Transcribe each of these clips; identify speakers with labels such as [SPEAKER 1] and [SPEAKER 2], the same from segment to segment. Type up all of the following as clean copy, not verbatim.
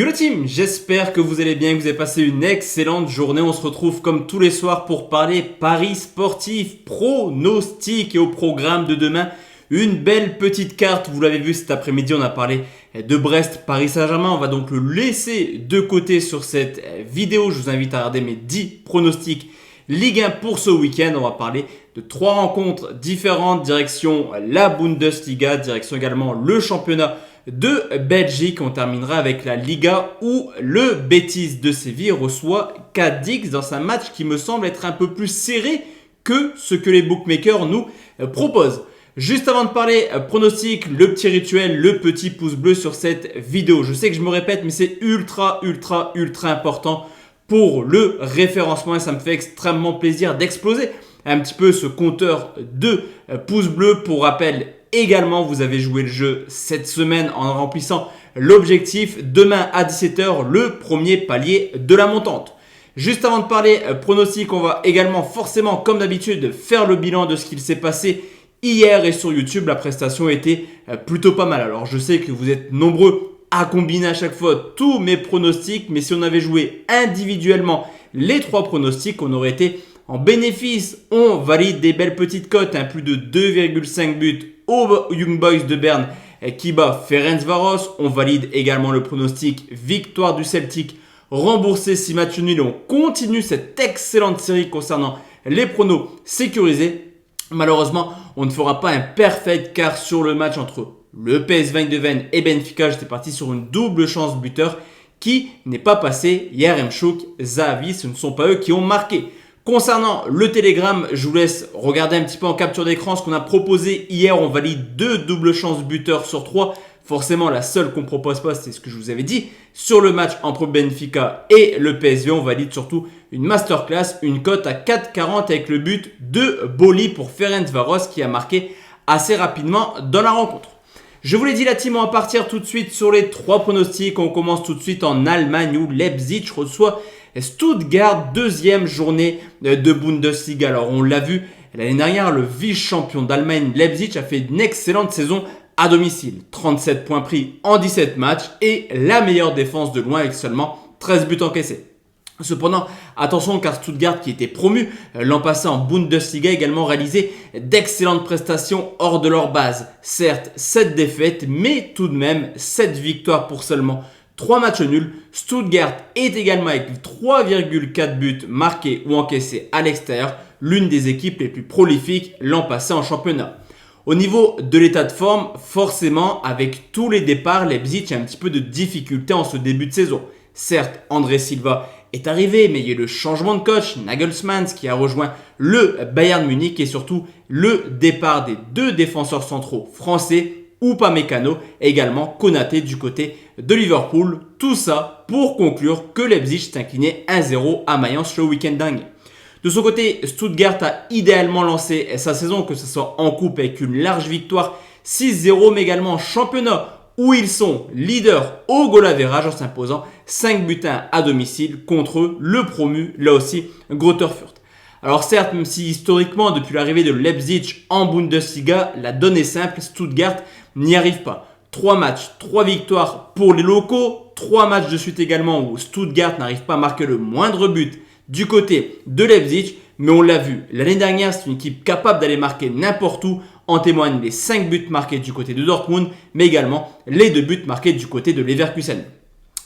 [SPEAKER 1] Yo le team, j'espère que vous allez bien, que vous avez passé une excellente journée. On se retrouve comme tous les soirs pour parler paris sportifs, pronostics et au programme de demain. Une belle petite carte, vous l'avez vu cet après-midi, on a parlé de Brest, Paris Saint-Germain. On va donc le laisser de côté sur cette vidéo. Je vous invite à regarder mes 10 pronostics Ligue 1 pour ce week-end. On va parler de 3 rencontres différentes, direction la Bundesliga, direction également le championnat de Belgique. On terminera avec la Liga où le Betis de Séville reçoit Cadix dans un match qui me semble être un peu plus serré que ce que les bookmakers nous proposent. Juste avant de parler pronostic, le petit rituel, le petit pouce bleu sur cette vidéo. Je sais que je me répète, mais c'est ultra important pour le référencement et ça me fait extrêmement plaisir d'exploser un petit peu ce compteur de pouces bleus. Pour rappel, également, vous avez joué le jeu cette semaine en remplissant l'objectif. Demain à 17h, le premier palier de la montante. Juste avant de parler pronostic, on va également forcément, comme d'habitude, faire le bilan de ce qu'il s'est passé hier. Et sur YouTube, la prestation était plutôt pas mal. Alors, je sais que vous êtes nombreux à combiner à chaque fois tous mes pronostics. Mais si on avait joué individuellement les 3 pronostics, on aurait été en bénéfice. On valide des belles petites cotes, plus de 2,5 buts au Young Boys de Berne qui bat Ferencváros. On valide également le pronostic victoire du Celtic remboursé 6 matchs nuls. On continue cette excellente série concernant les pronos sécurisés. Malheureusement, on ne fera pas un perfect car sur le match entre le PSV Eindhoven et Benfica, j'étais parti sur une double chance buteur qui n'est pas passée. Yaremchuk, Zahavi, ce ne sont pas eux qui ont marqué. Concernant le Telegram, je vous laisse regarder un petit peu en capture d'écran ce qu'on a proposé hier. On valide 2 doubles chances buteurs sur 3. Forcément, la seule qu'on ne propose pas, c'est ce que je vous avais dit. Sur le match entre Benfica et le PSV, on valide surtout une masterclass, une cote à 4,40 avec le but de Boli pour Ferencváros qui a marqué assez rapidement dans la rencontre. Je vous l'ai dit la team, on va partir tout de suite sur les 3 pronostics. On commence tout de suite en Allemagne où Leipzig reçoit Stuttgart, deuxième journée de Bundesliga. Alors on l'a vu l'année dernière, le vice-champion d'Allemagne Leipzig a fait une excellente saison à domicile. 37 points pris en 17 matchs et la meilleure défense de loin avec seulement 13 buts encaissés. Cependant, attention car Stuttgart qui était promu l'an passé en Bundesliga a également réalisé d'excellentes prestations hors de leur base. Certes, 7 défaites, mais tout de même 7 victoires pour seulement 3 matchs nuls. Stuttgart est également avec 3,4 buts marqués ou encaissés à l'extérieur, l'une des équipes les plus prolifiques l'an passé en championnat. Au niveau de l'état de forme, forcément, avec tous les départs, Leipzig a un petit peu de difficulté en ce début de saison. Certes, André Silva est arrivé, mais il y a eu le changement de coach, Nagelsmann qui a rejoint le Bayern Munich et surtout le départ des 2 défenseurs centraux français, Upamecano et également Konaté du côté de Liverpool. Tout ça pour conclure que Leipzig s'est incliné 1-0 à Mayence le week-end dingue. De son côté, Stuttgart a idéalement lancé sa saison, que ce soit en coupe avec une large victoire 6-0, mais également en championnat où ils sont leaders au goal average en s'imposant 5 buts à domicile contre le promu, là aussi, Greuther Fürth. Alors certes, même si historiquement, depuis l'arrivée de Leipzig en Bundesliga, la donne est simple, Stuttgart n'y arrive pas. 3 matchs, 3 victoires pour les locaux, 3 matchs de suite également où Stuttgart n'arrive pas à marquer le moindre but du côté de Leipzig. Mais on l'a vu, l'année dernière, c'est une équipe capable d'aller marquer n'importe où. En témoignent les 5 buts marqués du côté de Dortmund, mais également les 2 buts marqués du côté de Leverkusen.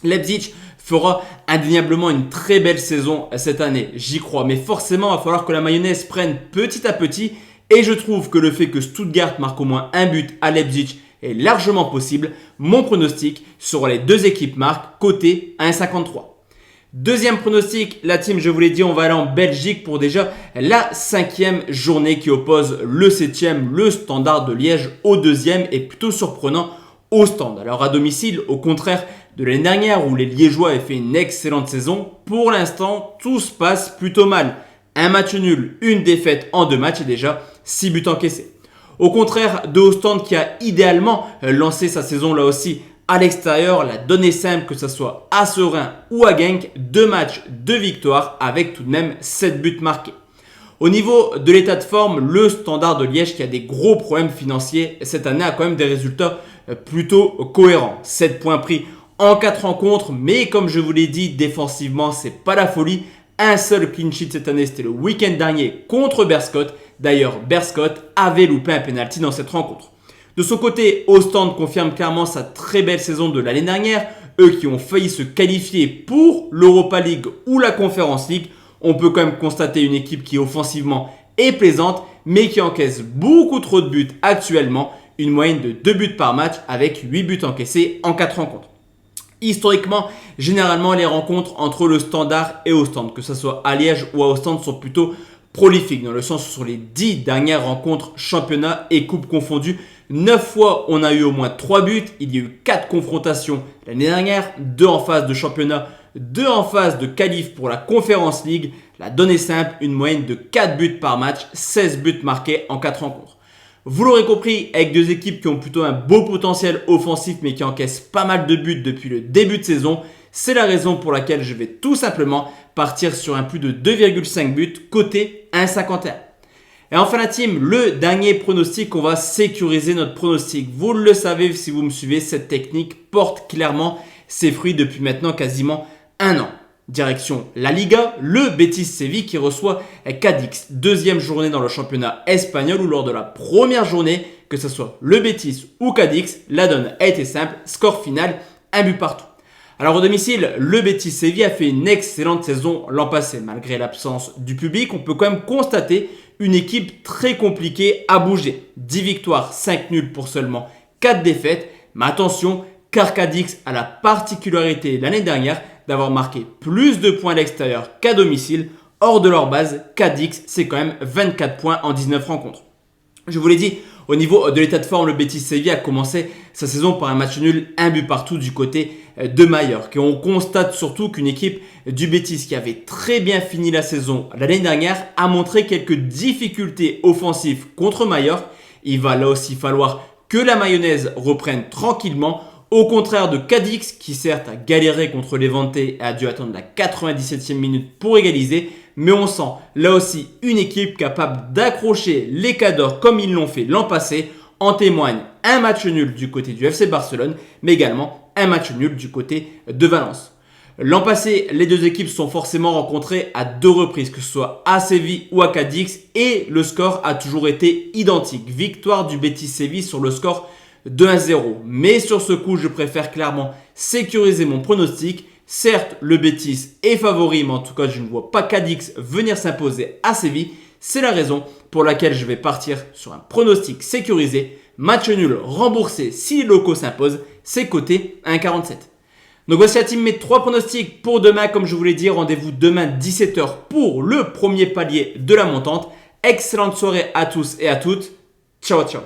[SPEAKER 1] Leipzig fera indéniablement une très belle saison cette année, j'y crois. Mais forcément, il va falloir que la mayonnaise prenne petit à petit. Et je trouve que le fait que Stuttgart marque au moins un but à Leipzig est largement possible. Mon pronostic sur les 2 équipes marquent coté 1,53. Deuxième pronostic, la team, je vous l'ai dit, on va aller en Belgique pour déjà la 5e journée qui oppose le 7e, le Standard de Liège, au 2e et plutôt surprenant au Stand. Alors à domicile, au contraire de l'année dernière où les Liégeois avaient fait une excellente saison, pour l'instant, tout se passe plutôt mal. Un match nul, une défaite en 2 matchs et déjà 6 buts encaissés. Au contraire de Ostende qui a idéalement lancé sa saison là aussi à l'extérieur, la donne est simple que ce soit à Serein ou à Genk, 2 matchs, 2 victoires avec tout de même 7 buts marqués. Au niveau de l'état de forme, le Standard de Liège qui a des gros problèmes financiers cette année a quand même des résultats plutôt cohérents. 7 points pris en 4 rencontres, mais comme je vous l'ai dit, défensivement, c'est pas la folie. Un seul clean sheet cette année, c'était le week-end dernier contre Berscott. D'ailleurs, Berscott avait loupé un penalty dans cette rencontre. De son côté, Ostende confirme clairement sa très belle saison de l'année dernière. Eux qui ont failli se qualifier pour l'Europa League ou la Conference League. On peut quand même constater une équipe qui offensivement est plaisante, mais qui encaisse beaucoup trop de buts actuellement. Une moyenne de 2 buts par match avec 8 buts encaissés en 4 rencontres. Historiquement, généralement, les rencontres entre le Standard et Ostende, que ce soit à Liège ou à Ostende, sont plutôt prolifiques, dans le sens où sur les 10 dernières rencontres, championnat et coupe confondus, 9 fois on a eu au moins 3 buts. Il y a eu 4 confrontations l'année dernière, 2 en phase de championnat, 2 en phase de qualif pour la Conference League. La donne est simple, une moyenne de 4 buts par match, 16 buts marqués en 4 rencontres. Vous l'aurez compris, avec deux équipes qui ont plutôt un beau potentiel offensif mais qui encaissent pas mal de buts depuis le début de saison, c'est la raison pour laquelle je vais tout simplement partir sur un plus de 2,5 buts côté 1,51. Et enfin la team, le dernier pronostic, on va sécuriser notre pronostic. Vous le savez si vous me suivez, cette technique porte clairement ses fruits depuis maintenant quasiment un an. Direction la Liga, le Betis Séville qui reçoit Cadix. Deuxième journée dans le championnat espagnol où lors de la première journée, que ce soit le Betis ou Cadix, la donne a été simple, score final, un but partout. Alors au domicile, le Betis Séville a fait une excellente saison l'an passé. Malgré l'absence du public, on peut quand même constater une équipe très compliquée à bouger. 10 victoires, 5 nuls pour seulement 4 défaites. Mais attention, car Cadix a la particularité l'année dernière d'avoir marqué plus de points à l'extérieur qu'à domicile. Hors de leur base, Cadix, c'est quand même 24 points en 19 rencontres. Je vous l'ai dit, au niveau de l'état de forme, le Betis Séville a commencé sa saison par un match nul, un but partout du côté de Mallorca. Et on constate surtout qu'une équipe du Betis qui avait très bien fini la saison l'année dernière a montré quelques difficultés offensives contre Mallorca. Il va là aussi falloir que la mayonnaise reprenne tranquillement. Au contraire de Cadix qui certes a galéré contre Levante et a dû attendre la 97e minute pour égaliser. Mais on sent là aussi une équipe capable d'accrocher les cadors comme ils l'ont fait l'an passé. En témoigne un match nul du côté du FC Barcelone, mais également un match nul du côté de Valence. L'an passé, les deux équipes se sont forcément rencontrées à 2 reprises, que ce soit à Séville ou à Cadix, et le score a toujours été identique. Victoire du Betis Séville sur le score de 1-0. Mais sur ce coup, je préfère clairement sécuriser mon pronostic. Certes, le Betis est favori, mais en tout cas, je ne vois pas Cadix venir s'imposer à Séville. C'est la raison pour laquelle je vais partir sur un pronostic sécurisé. Match nul remboursé si les locaux s'imposent. C'est coté 1,47. Donc voici la team, mes 3 pronostics pour demain. Comme je vous l'ai dit, rendez-vous demain 17h pour le premier palier de la montante. Excellente soirée à tous et à toutes. Ciao, ciao.